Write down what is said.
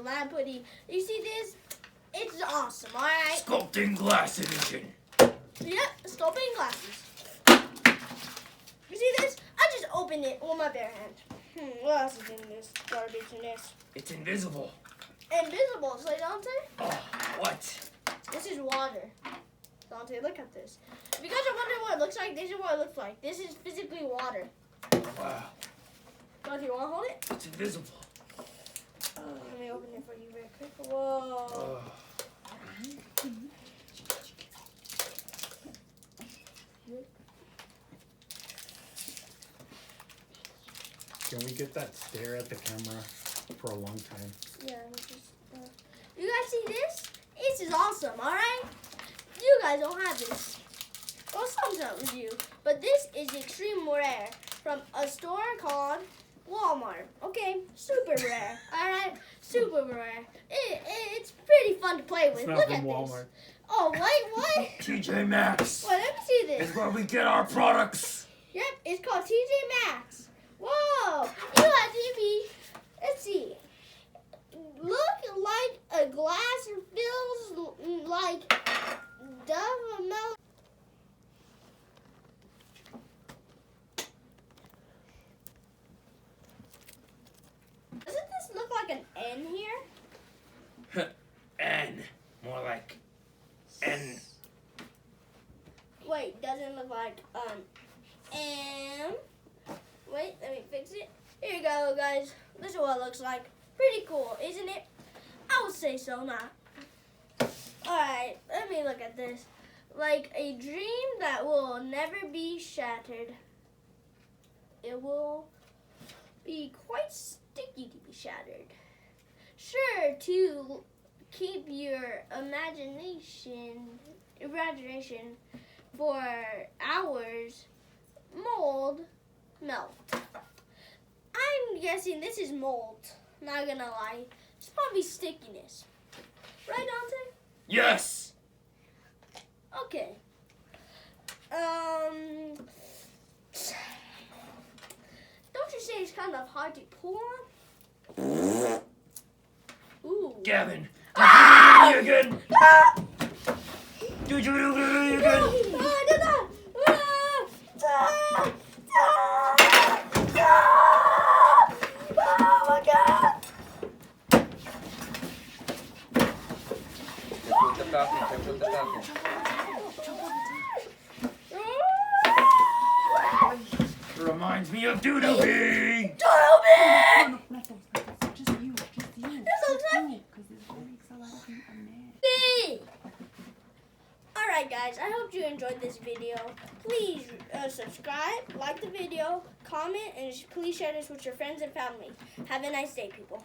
man, Putty. You see this? It's awesome, alright? Sculpting glass edition. Yep, sculpting glasses. You see this? I just opened it with my bare hand. What else is in this garbage in this? It's invisible. Invisible, say Dante? Oh, what? This is water. Dante, look at this. If you guys are wondering what it looks like, this is what it looks like. This is physically water. Wow. Dante, you want to hold it? It's invisible. Let me open it for you real quick. Whoa. Can we get that stare at the camera for a long time? Yeah, you guys see this? This is awesome, alright? You guys don't have this. Well, sometimes you. But this is extreme rare from a store called Walmart. Okay? Super rare. Alright? Super rare. It's pretty fun to play with. It's not Look from at Walmart. this. Oh, what? TJ Maxx. Wait, let me see this. Is where we get our products. Yep, it's called TJ Maxx. Whoa! You have TV. Let's see. Look like a glass feels like Dove milk. Doesn't this look like an N here? N. More like N. Wait, doesn't look like M. Wait, let me fix it. Here you go, guys. This is what it looks like. Pretty cool, isn't it? I would say so, not. Alright, let me look at this. Like a dream that will never be shattered. It will be quite sticky to be shattered. Sure to keep your imagination for hours. Mold, melt. I'm guessing this is mold. Not gonna lie. It's probably stickiness. Right, Dante? Yes. Okay. Don't you say it's kind of hard to pull on? Ooh. Gavin. Ah! You again. Ah! Did you do it again? I did that. Oh my God. Jump with the falcon, jump with the falcon. It reminds me of Doodle-Bee. Doodle-Bee! Just you. This looks like Because this makes a lot of people mad. me. Alright guys, I hope you enjoyed this video. Please subscribe, like the video, comment, and please share this with your friends and family. Have a nice day, people.